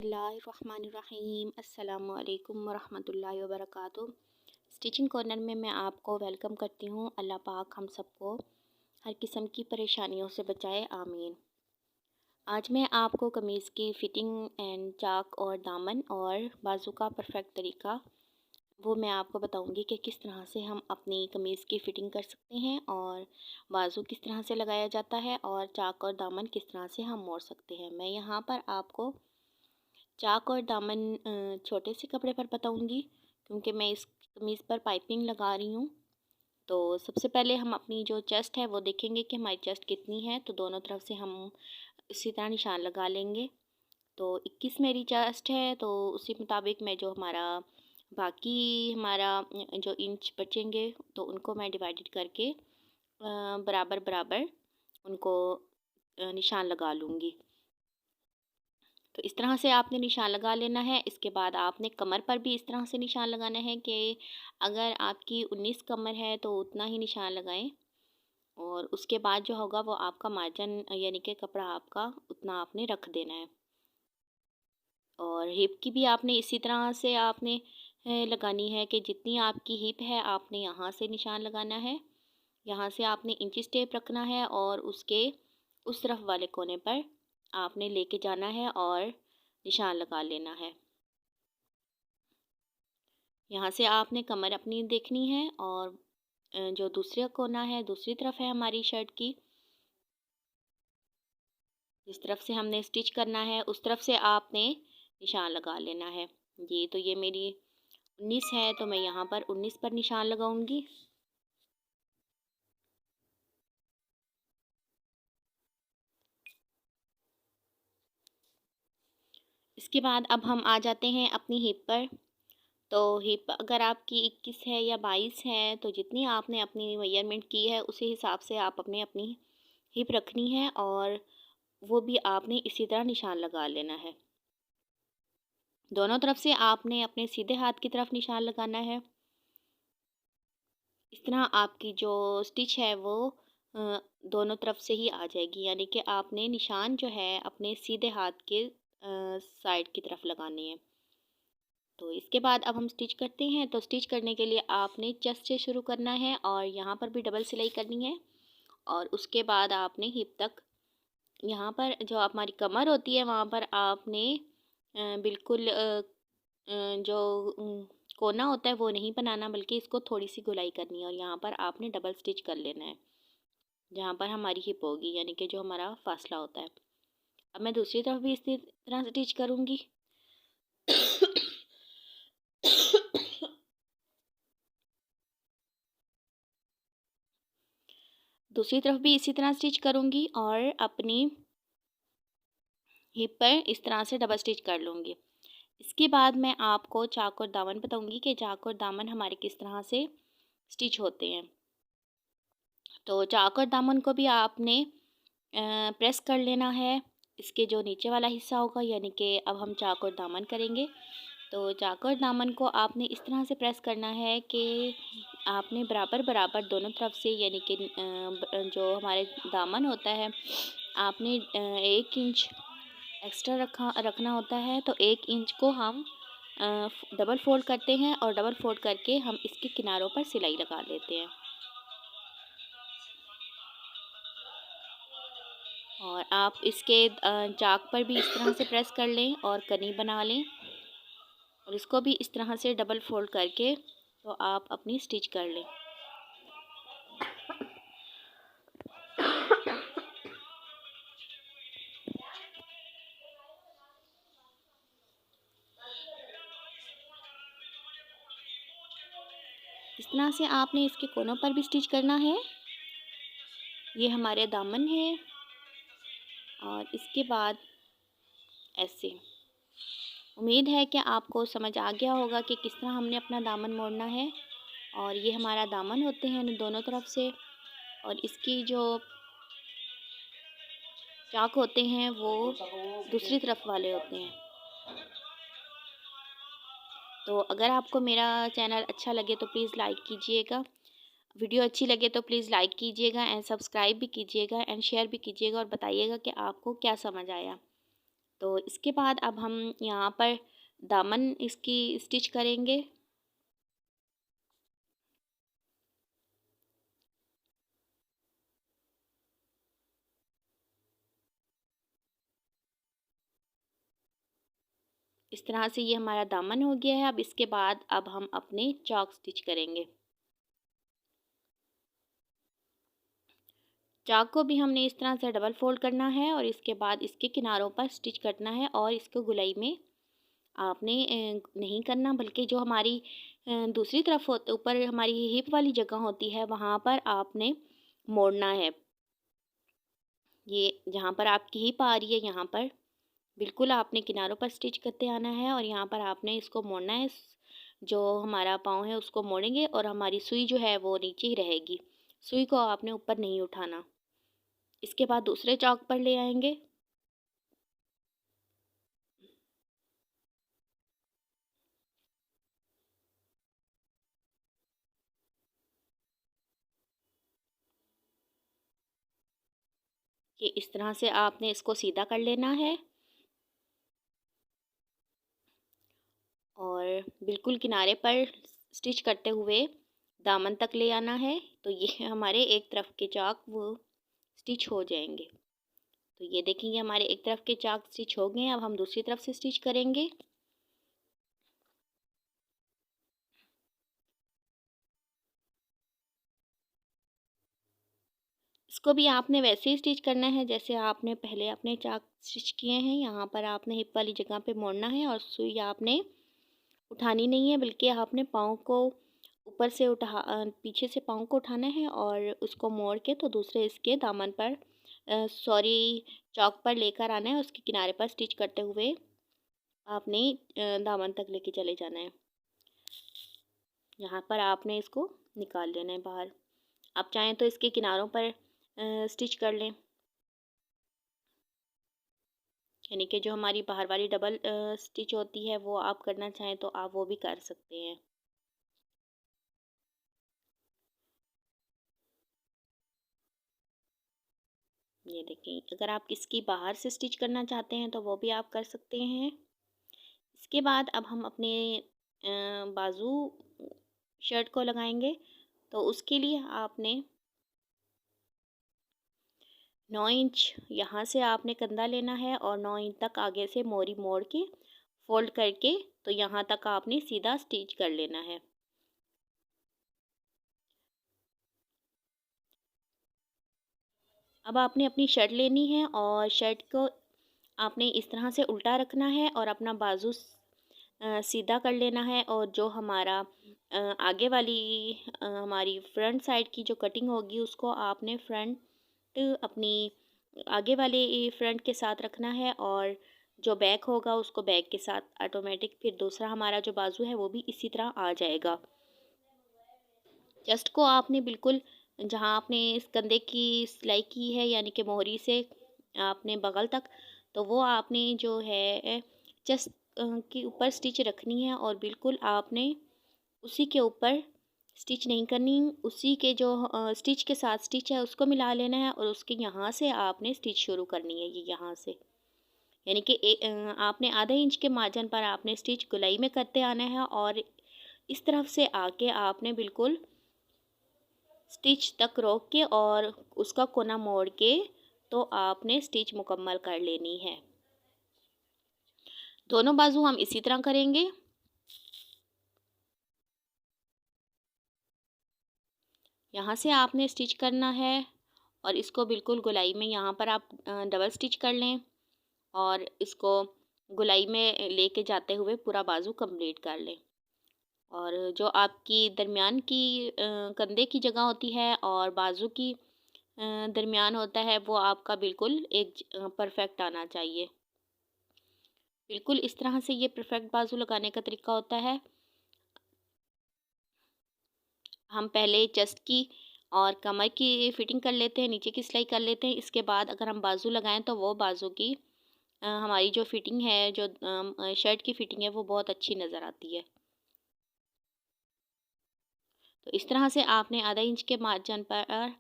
बिस्मिल्लाहिर्रहमानिर्रहीम अस्सलामु अलैकुम वरहमतुल्लाहि वबरकातुहू। स्टिचिंग कॉर्नर में मैं आपको वेलकम करती हूँ। अल्लाह पाक हम सबको हर किस्म की परेशानियों से बचाए, आमीन। आज मैं आपको कमीज़ की फ़िटिंग एंड चाक और दामन और बाजू का परफेक्ट तरीका वो मैं आपको बताऊंगी कि किस तरह से हम अपनी कमीज़ की फ़िटिंग कर सकते हैं और बाजू किस तरह से लगाया जाता है और चाक और दामन किस तरह से हम मोड़ सकते हैं। मैं यहाँ पर आपको चाक और दामन छोटे से कपड़े पर बताऊंगी, क्योंकि मैं इस कमीज़ पर पाइपिंग लगा रही हूँ। तो सबसे पहले हम अपनी जो चेस्ट है वो देखेंगे कि हमारी चेस्ट कितनी है, तो दोनों तरफ से हम इसी तरह निशान लगा लेंगे। तो 21 मेरी चेस्ट है, तो उसी मुताबिक मैं जो हमारा जो इंच बचेंगे तो उनको मैं डिवाइडेड करके बराबर बराबर उनको निशान लगा लूँगी। तो इस तरह से आपने निशान लगा लेना है। इसके बाद आपने कमर पर भी इस तरह से निशान लगाना है कि अगर आपकी 19 कमर है तो उतना ही निशान लगाएं, और उसके बाद जो होगा वो आपका मार्जिन यानी कि कपड़ा आपका उतना आपने रख देना है। और हिप की भी आपने इसी तरह से आपने लगानी है कि जितनी आपकी हिप है आपने यहाँ से निशान लगाना है, यहाँ से आपने इंची टेप रखना है और उसके उस तरफ वाले कोने पर आपने लेके जाना है और निशान लगा लेना है। यहाँ से आपने कमर अपनी देखनी है और जो दूसरा कोना है दूसरी तरफ है हमारी शर्ट की, जिस तरफ से हमने स्टिच करना है उस तरफ से आपने निशान लगा लेना है। ये मेरी 19 है, तो मैं यहाँ पर 19 पर निशान लगाऊंगी। इसके बाद अब हम आ जाते हैं अपनी हिप पर। तो हिप अगर आपकी 21 है या 22 है, तो जितनी आपने अपनी मेजरमेंट की है उसी हिसाब से आप अपनी हिप रखनी है और वो भी आपने इसी तरह निशान लगा लेना है। दोनों तरफ से आपने अपने सीधे हाथ की तरफ निशान लगाना है। इस तरह आपकी जो स्टिच है वो दोनों तरफ से ही आ जाएगी, यानी कि आपने निशान जो है अपने सीधे हाथ के साइड की तरफ लगाने हैं। तो इसके बाद अब हम स्टिच करते हैं। तो स्टिच करने के लिए आपने चेस्ट से शुरू करना है और यहाँ पर भी डबल सिलाई करनी है, और उसके बाद आपने हिप तक, यहाँ पर जो हमारी कमर होती है वहाँ पर आपने बिल्कुल जो कोना होता है वो नहीं बनाना, बल्कि इसको थोड़ी सी गोलाई करनी है और यहाँ पर आपने डबल स्टिच कर लेना है जहाँ पर हमारी हिप होगी, यानी कि जो हमारा फासला होता है। अब मैं दूसरी तरफ भी इसी तरह स्टिच करूँगी। दूसरी तरफ भी इसी तरह स्टिच करूँगी और अपनी हिप पर इस तरह से डबल स्टिच कर लूँगी। इसके बाद मैं आपको चाक और दामन बताऊँगी कि चाक और दामन हमारे किस तरह से स्टिच होते हैं। तो चाक और दामन को भी आपने प्रेस कर लेना है। इसके जो नीचे वाला हिस्सा होगा, यानी कि अब हम चाक और दामन करेंगे, तो चाक और दामन को आपने इस तरह से प्रेस करना है कि आपने बराबर बराबर दोनों तरफ से, यानी कि जो हमारे दामन होता है आपने 1 इंच एक्स्ट्रा रखना होता है। तो 1 इंच को हम डबल फोल्ड करते हैं और डबल फोल्ड करके हम इसके किनारों पर सिलाई लगा लेते हैं। और आप इसके चाक पर भी इस तरह से प्रेस कर लें और कनी बना लें, और इसको भी इस तरह से डबल फोल्ड करके तो आप अपनी स्टिच कर लें। इस तरह से आपने इसके कोनों पर भी स्टिच करना है। ये हमारे दामन है और इसके बाद ऐसे। उम्मीद है कि आपको समझ आ गया होगा कि किस तरह हमने अपना दामन मोड़ना है। और ये हमारा दामन होते हैं दोनों तरफ से, और इसकी जो चाक होते हैं वो दूसरी तरफ वाले होते हैं। तो अगर आपको मेरा चैनल अच्छा लगे तो प्लीज़ लाइक कीजिएगा, वीडियो अच्छी लगे तो प्लीज़ लाइक कीजिएगा एंड सब्सक्राइब भी कीजिएगा एंड शेयर भी कीजिएगा, और बताइएगा कि आपको क्या समझ आया। तो इसके बाद अब हम यहाँ पर दामन इसकी स्टिच करेंगे। इस तरह से ये हमारा दामन हो गया है। अब इसके बाद अब हम अपने चॉक स्टिच करेंगे। चाक को भी हमने इस तरह से डबल फोल्ड करना है और इसके बाद इसके किनारों पर स्टिच करना है और इसको गुलाई में आपने नहीं करना, बल्कि जो हमारी दूसरी तरफ ऊपर हमारी हिप वाली जगह होती है वहाँ पर आपने मोड़ना है। ये जहाँ पर आपकी हिप आ रही है यहाँ पर बिल्कुल आपने किनारों पर स्टिच करते आना है और यहाँ पर आपने इसको मोड़ना है। जो हमारा पाँव है उसको मोड़ेंगे और हमारी सुई जो है वो नीचे ही रहेगी। सुई को आपने ऊपर नहीं उठाना। इसके बाद दूसरे चौक पर ले आएंगे। कि इस तरह से आपने इसको सीधा कर लेना है और बिल्कुल किनारे पर स्टिच करते हुए दामन तक ले आना है। तो ये हमारे एक तरफ के चाक वो स्टिच हो जाएंगे। तो ये देखेंगे हमारे एक तरफ के चाक स्टिच हो गए हैं। अब हम दूसरी तरफ से स्टिच करेंगे। इसको भी आपने वैसे ही स्टिच करना है जैसे आपने पहले अपने चाक स्टिच किए हैं। यहाँ पर आपने हिप वाली जगह पे मोड़ना है और सुई आपने उठानी नहीं है, बल्कि आपने पाँव को ऊपर से पीछे से पाँव को उठाना है और उसको मोड़ के तो दूसरे इसके दामन पर चौक पर लेकर आना है। उसके किनारे पर स्टिच करते हुए आपने दामन तक लेके चले जाना है। यहाँ पर आपने इसको निकाल लेना है बाहर। आप चाहें तो इसके किनारों पर स्टिच कर लें, यानी कि जो हमारी बाहर वाली डबल स्टिच होती है वो आप करना चाहें तो आप वो भी कर सकते हैं। ये देखें, अगर आप इसकी बाहर से स्टिच करना चाहते हैं तो वो भी आप कर सकते हैं। इसके बाद अब हम अपने बाजू शर्ट को लगाएंगे। तो उसके लिए आपने 9 इंच यहाँ से आपने कंधा लेना है और 9 इंच तक आगे से मोरी मोड़ के फोल्ड करके तो यहाँ तक आपने सीधा स्टिच कर लेना है। अब आपने अपनी शर्ट लेनी है और शर्ट को आपने इस तरह से उल्टा रखना है और अपना बाजू सीधा कर लेना है और जो हमारा आगे वाली हमारी फ्रंट साइड की जो कटिंग होगी उसको आपने अपनी आगे वाले फ्रंट के साथ रखना है और जो बैक होगा उसको बैक के साथ ऑटोमेटिक फिर दूसरा हमारा जो बाजू है वो भी इसी तरह आ जाएगा। चेस्ट को आपने बिल्कुल जहाँ आपने इस कंधे की सिलाई की है यानी कि मोहरी से आपने बगल तक, तो वो आपने जो है चेस्ट के ऊपर स्टिच रखनी है और बिल्कुल आपने उसी के ऊपर स्टिच नहीं करनी। उसी के जो स्टिच के साथ स्टिच है उसको मिला लेना है और उसके यहाँ से आपने स्टिच शुरू करनी है। ये यहाँ से यानी कि आपने आधे इंच के मार्जिन पर आपने स्टिच गुलाई में करते आना है और इस तरफ से आके आपने बिल्कुल स्टिच तक रोक के और उसका कोना मोड़ के तो आपने स्टिच मुकम्मल कर लेनी है। दोनों बाजू हम इसी तरह करेंगे। यहाँ से आपने स्टिच करना है और इसको बिल्कुल गोलाई में यहाँ पर आप डबल स्टिच कर लें और इसको गोलाई में लेके जाते हुए पूरा बाजू कंप्लीट कर लें। और जो आपकी दरमियान की कंधे की जगह होती है और बाजू की दरमियान होता है वो आपका बिल्कुल एक परफेक्ट आना चाहिए। बिल्कुल इस तरह से ये परफेक्ट बाजू लगाने का तरीका होता है। हम पहले चेस्ट की और कमर की फिटिंग कर लेते हैं, नीचे की सिलाई कर लेते हैं। इसके बाद अगर हम बाजू लगाएं तो वो बाजू की हमारी जो फिटिंग है, जो शर्ट की फिटिंग है वो बहुत अच्छी नज़र आती है। तो इस तरह से आपने आधा इंच के मार्जिन पर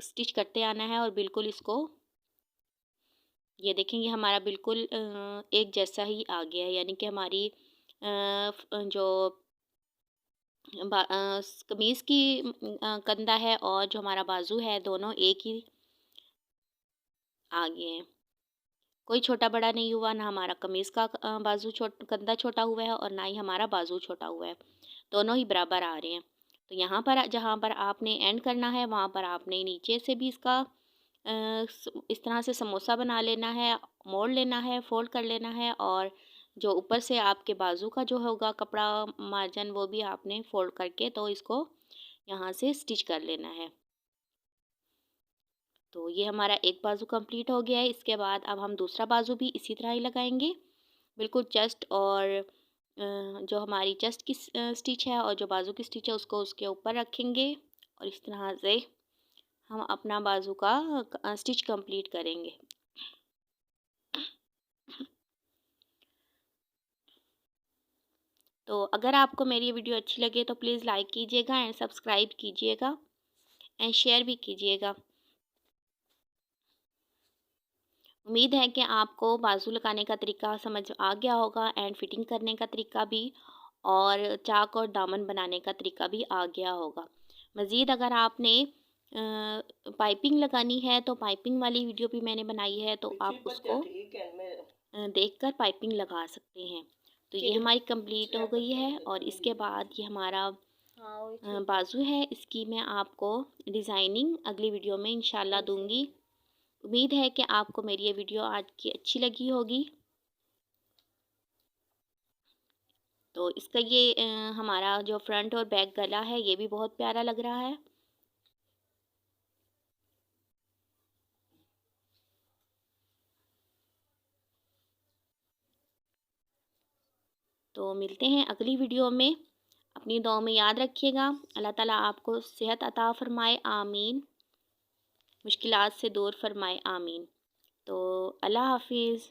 स्टिच करते आना है और बिल्कुल इसको ये देखेंगे हमारा बिल्कुल एक जैसा ही आ गया है, यानी कि हमारी जो कमीज़ की कंधा है और जो हमारा बाजू है दोनों एक ही आ गए हैं। कोई छोटा बड़ा नहीं हुआ, ना हमारा कमीज़ का बाजू कंधा छोटा हुआ है और ना ही हमारा बाजू छोटा हुआ है, दोनों ही बराबर आ रहे हैं। तो यहाँ पर जहाँ पर आपने एंड करना है वहाँ पर आपने नीचे से भी इसका इस तरह से समोसा बना लेना है, मोड़ लेना है, फोल्ड कर लेना है, और जो ऊपर से आपके बाजू का जो होगा कपड़ा मार्जिन वो भी आपने फोल्ड करके तो इसको यहाँ से स्टिच कर लेना है। तो ये हमारा एक बाजू कंप्लीट हो गया है। इसके बाद अब हम दूसरा बाजू भी इसी तरह ही लगाएंगे, बिल्कुल चेस्ट और जो हमारी चेस्ट की स्टिच है और जो बाजू की स्टिच है उसको उसके ऊपर रखेंगे और इस तरह से हम अपना बाजू का स्टिच कंप्लीट करेंगे। तो अगर आपको मेरी वीडियो अच्छी लगे तो प्लीज़ लाइक कीजिएगा एंड सब्सक्राइब कीजिएगा एंड शेयर भी कीजिएगा। उम्मीद है कि आपको बाजू लगाने का तरीका समझ आ गया होगा एंड फिटिंग करने का तरीका भी, और चाक और दामन बनाने का तरीका भी आ गया होगा। मज़ीद अगर आपने पाइपिंग लगानी है तो पाइपिंग वाली वीडियो भी मैंने बनाई है, तो आप उसको देखकर पाइपिंग लगा सकते हैं। तो ये हमारी कंप्लीट हो गई है और इसके बाद ये हमारा बाजू है, इसकी मैं आपको डिज़ाइनिंग अगली वीडियो में इंशाल्लाह दूंगी। उम्मीद है कि आपको मेरी ये वीडियो आज की अच्छी लगी होगी। तो इसका ये हमारा जो फ्रंट और बैक गला है ये भी बहुत प्यारा लग रहा है। तो मिलते हैं अगली वीडियो में। अपनी दुआ में याद रखिएगा। अल्लाह ताला आपको सेहत अता फ़रमाए, आमीन। मुश्किलात से दूर फरमाए, आमीन। तो अल्लाह हाफिज़।